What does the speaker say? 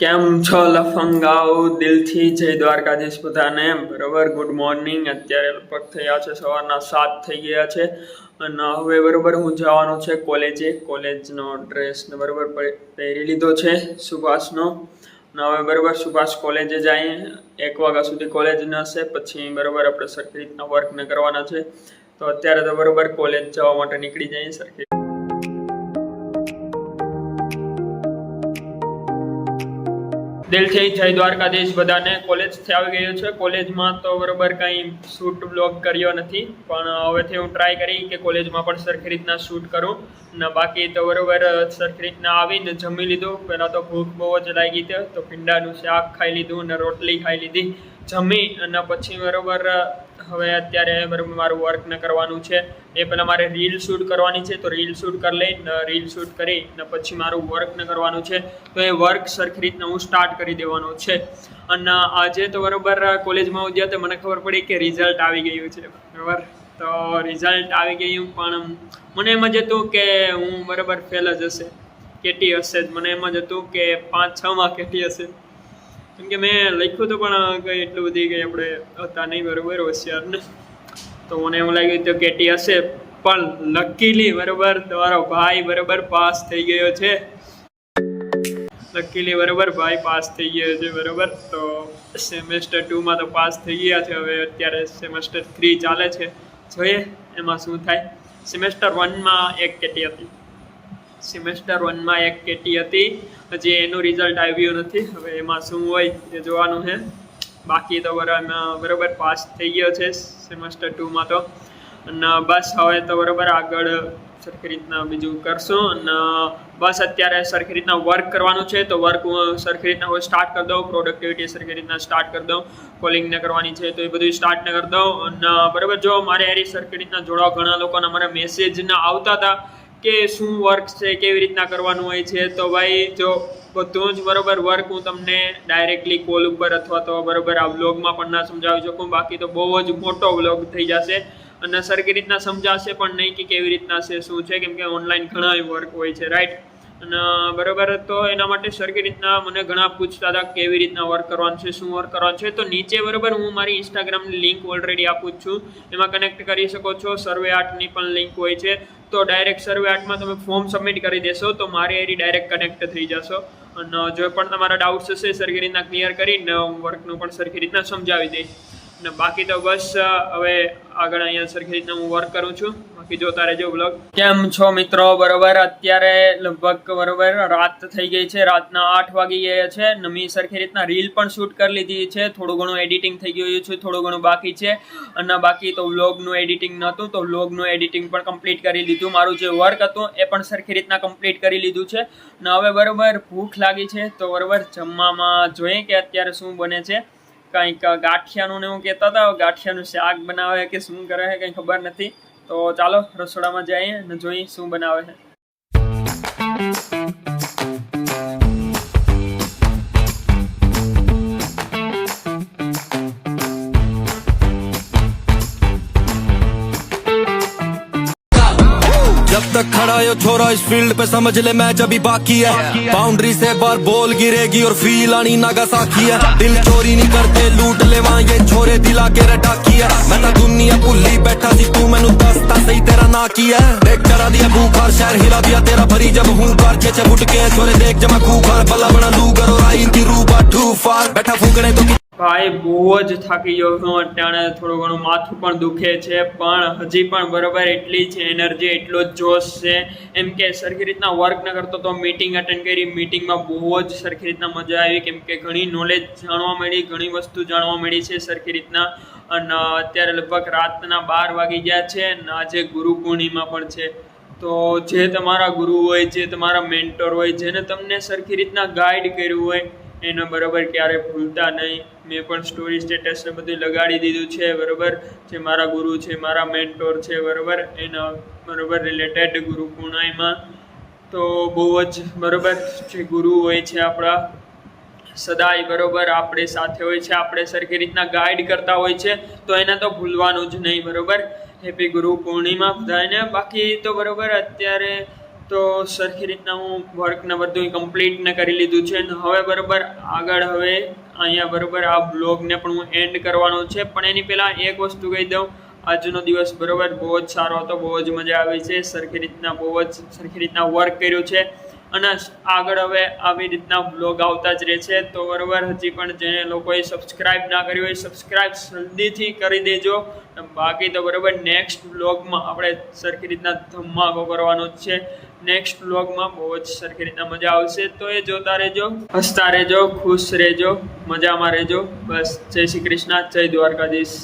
કેમ છો લફંગાઓ? દિલથી જય દ્વારકાધીશ બધાને. બરોબર, ગુડ મોર્નિંગ. અત્યારે લગભગ થયા છે સવારના 7 થઈ ગયા છે અને હવે બરોબર હું જવાનો છે કોલેજનો ડ્રેસ ને બરોબર પહેરી લીધો છે સુભાષનો. અને હવે બરોબર સુભાષ કોલેજે જઈએ. 1 વાગ્યા સુધી કોલેજ ન હશે, પછી બરોબર આપણે સરખી રીતના વર્ક ને કરવાના છે. તો અત્યારે તો બરોબર કોલેજ જવા માટે નીકળી જઈએ સરખી. દિલથી જય દ્વારકાધીશ બધાને. કોલેજથી આવી ગયો છે. કોલેજમાં તો બરોબર કંઈ શૂટ બ્લોગ કર્યો નથી, પણ હવેથી હું ટ્રાય કરી કે કોલેજમાં પણ સરખી રીતના શૂટ કરું. ને બાકી તો બરોબર સરખી રીતના આવીને જમી લીધું. પહેલાં તો ભૂખ બહુ જ લાગી હતી, તો ભીંડાનું શાક ખાઈ લીધું અને રોટલી ખાઈ લીધી. જમી અને પછી બરોબર હવે અત્યારે બરોબર મારું વર્ક ને કરવાનું છે. એ પહેલાં મારે રીલ શૂટ કરવાની છે, તો રીલ શૂટ કરી લઈને રીલ શૂટ કરી ને પછી મારું વર્ક ને કરવાનું છે. તો એ વર્ક સરખી રીતના હું સ્ટાર્ટ કરી દેવાનો છે. અને આજે તો બરોબર કોલેજમાં ગયા તો મને ખબર પડી કે રિઝલ્ટ આવી ગયું છે. બરાબર, તો રિઝલ્ટ આવી ગયું, પણ મને એમ જ હતું કે હું બરાબર ફેલ જ હશે, કેટી હશે જ. મને એમ જ હતું કે 5-6માં કેટી હશે, કેમ કે મેં લખ્યું હતું પણ કંઈ એટલું બધી કંઈ આપણે હતા નહીં બરાબર હોશિયાર ને. તો મને એવું લાગ્યું તો કેટી હશે, પણ લકીલી બરાબર તમારો ભાઈ બરાબર પાસ થઈ ગયો છે. લકીલી બરાબર ભાઈ પાસ થઈ ગયો છે બરાબર. તો સેમેસ્ટર 2માં તો પાસ થઈ ગયા છે. હવે અત્યારે સેમેસ્ટર 3 ચાલે છે, જોઈએ એમાં શું થાય. સેમેસ્ટર 1માં 1 કેટી હતી, સેમેસ્ટર 1માં 1 કેટી હતી. હજી એનું રિઝલ્ટ આવ્યું નથી, હવે એમાં શું હોય એ જોવાનું છે. બાકી તો બરાબર પાસ થઈ ગયો છે સેમેસ્ટર 2માં તો. અને બસ હવે તો બરાબર આગળ સરખી રીતના બીજું કરશું. અને બસ અત્યારે સરખી રીતના વર્ક કરવાનું છે, તો વર્ક હું સરખી રીતના હું સ્ટાર્ટ કરી દઉં. પ્રોડક્ટિવિટી સરખી રીતના સ્ટાર્ટ કરી દઉં. કોલિંગને કરવાની છે તો એ બધું સ્ટાર્ટ ને કરી દઉં. અને બરાબર જો મારે એરી સરખી રીતના જોડાવ. ઘણા લોકોના મને મેસેજના આવતા હતા કે શું વર્ક છે, કેવી રીતના કરવાનું હોય છે. તો ભાઈ જો બધું જ બરોબર વર્ક હું તમને ડાયરેક્ટલી કોલ ઉપર અથવા તો બરોબર આ વ્લોગમાં પણ ના સમજાવી શકું. બાકી તો બહુ જ મોટો વ્લોગ થઈ જશે અને સરખી રીતના સમજાશે પણ નહીં કે કેવી રીતના છે શું છે, કેમ કે ઓનલાઈન ઘણા વર્ક હોય છે, રાઈટ. અને બરાબર તો એના માટે સરખી રીતના મને ઘણા પૂછતા હતા કેવી રીતના વર્ક કરવાનું છે, શું વર્ક કરવાનું છે. તો નીચે બરાબર હું મારી ઇન્સ્ટાગ્રામની લિંક ઓલરેડી આપું જ છું, એમાં કનેક્ટ કરી શકો છો. સર્વે આર્ટની પણ લિંક હોય છે, તો ડાયરેક્ટ સર્વે આર્ટમાં તમે ફોર્મ સબમિટ કરી દેશો તો મારી એરી ડાયરેક્ટ કનેક્ટ થઈ જશો. અને જો પણ તમારા ડાઉટ્સ હશે સરખી રીતના ક્લિયર કરીને વર્કનું પણ સરખી રીતના સમજાવી દઈશ. ને બાકી તો બસ હવે આગળ અહીંયા સરખી રીતના હું વર્ક કરું છું. બાકી જોતા રહેજો બ્લોગ. કેમ છો મિત્રો? બરોબર અત્યારે લગભગ બરોબર રાત થઈ ગઈ છે, રાતના 8 વાગી ગયા છે. ને મેં સરખી રીતના રીલ પણ શૂટ કરી લીધી છે. થોડું ઘણું એડિટિંગ થઈ ગયું છે, થોડું ઘણું બાકી છે. અને બાકી તો વ્લોગનું એડિટિંગ નહોતું, તો વ્લોગનું એડિટિંગ પણ કમ્પ્લીટ કરી લીધું. મારું જે વર્ક હતું એ પણ સરખી રીતના કમ્પ્લીટ કરી લીધું છે. ને હવે બરોબર ભૂખ લાગી છે, તો બરોબર જમવામાં જોઈએ કે અત્યારે શું બને છે. કંઈક ગાંઠિયાનું ને એવું કહેતા હતા, ગાંઠિયાનું શાક બનાવે કે શું કરે છે કંઈ ખબર નથી. તો ચાલો રસોડામાં જઈએ અને જોઈએ શું બનાવે છે. जब तक खड़ा यो छोरा इस फील्ड पे समझ ले मैच अभी बाकी है. बाउंड्री से बार बॉल गिरेगी और फील आनी नागासाकी है. दिल चोरी नहीं करते लूट ले वहाँ ये छोरे दिला के रटाकी है. मैं तो दुनिया भुल्ली बैठा सी तू मैनू दसता सही तेरा ना की है. देख करा दिया भूखार शहर हिला दिया तेरा भरी जब हूँ कार छे फुट के छोरे देख जमा खूखार भला बना लू करो आई इनकी रूबा टू फार बैठा फूकने तो ભાઈ બહુ જ થાકી ગયો છું અત્યારે. થોડું ઘણું માથું પણ દુખે છે, પણ હજી પણ બરોબર એટલી જ એનર્જી, એટલો જ જોશ છે. એમ કે સરખી રીતના વર્ક ન કરતો તો મીટિંગ અટેન્ડ કરી. મીટિંગમાં બહુ જ સરખી રીતના મજા આવી, કેમ કે ઘણી નોલેજ જાણવા મળી, ઘણી વસ્તુ જાણવા મળી છે સરખી રીતના. અને અત્યારે લગભગ રાતના 12 વાગી ગયા છે અને આજે ગુરુ પૂર્ણિમા પણ છે. તો જે તમારા ગુરુ હોય, જે તમારા મેન્ટર હોય, જેને તમને સરખી રીતના ગાઈડ કર્યું હોય, એને બરાબર ક્યારે ભૂલતા નહીં. મેં પણ સ્ટોરી સ્ટેટસ ને બધું લગાડી દીધું છે બરાબર. જે મારા ગુરુ છે, મારા મેન્ટોર છે બરાબર, એના બરાબર રિલેટેડ ગુરુ પૂર્ણિમા. તો બહુ જ બરાબર જે ગુરુ હોય છે આપણા સદાય બરોબર આપણી સાથે હોય છે, આપણે સરખી રીતના ગાઈડ કરતા હોય છે, તો એને તો ભૂલવાનું જ નહીં બરોબર. હેપી ગુરુ પૂર્ણિમા બધાને. બાકી તો બરોબર અત્યારે તો સરખી રીતના હું વર્કને બધું કમ્પ્લીટ ને કરી લીધું છે ને હવે બરાબર આગળ હવે અહીંયા બરાબર આ બ્લોગને પણ હું એન્ડ કરવાનો છે, પણ એની પહેલાં એક વસ્તુ કહી દઉં. આજનો દિવસ બરાબર બહુ જ સારો હતો, બહુ જ મજા આવી છે, સરખી રીતના વર્ક કર્યું છે અને આગળ હવે આવી રીતના બ્લોગ આવતા જ રહે છે. તો બરાબર હજી પણ જેને લોકોએ સબસ્ક્રાઈબ ના કર્યું હોય સબસ્ક્રાઈબ જલ્દીથી કરી દેજો. બાકી તો બરાબર નેક્સ્ટ બ્લોગમાં આપણે સરખી રીતના ધમાકો કરવાનો જ છે. નેક્સ્ટ બ્લોગમાં બહુ જ સરખી રીતના મજા આવશે, તો એ જોતા રહેજો, હસતા રહેજો, ખુશ રહેજો, મજામાં રહેજો. બસ જય શ્રી કૃષ્ણ, જય દ્વારકાધીશ.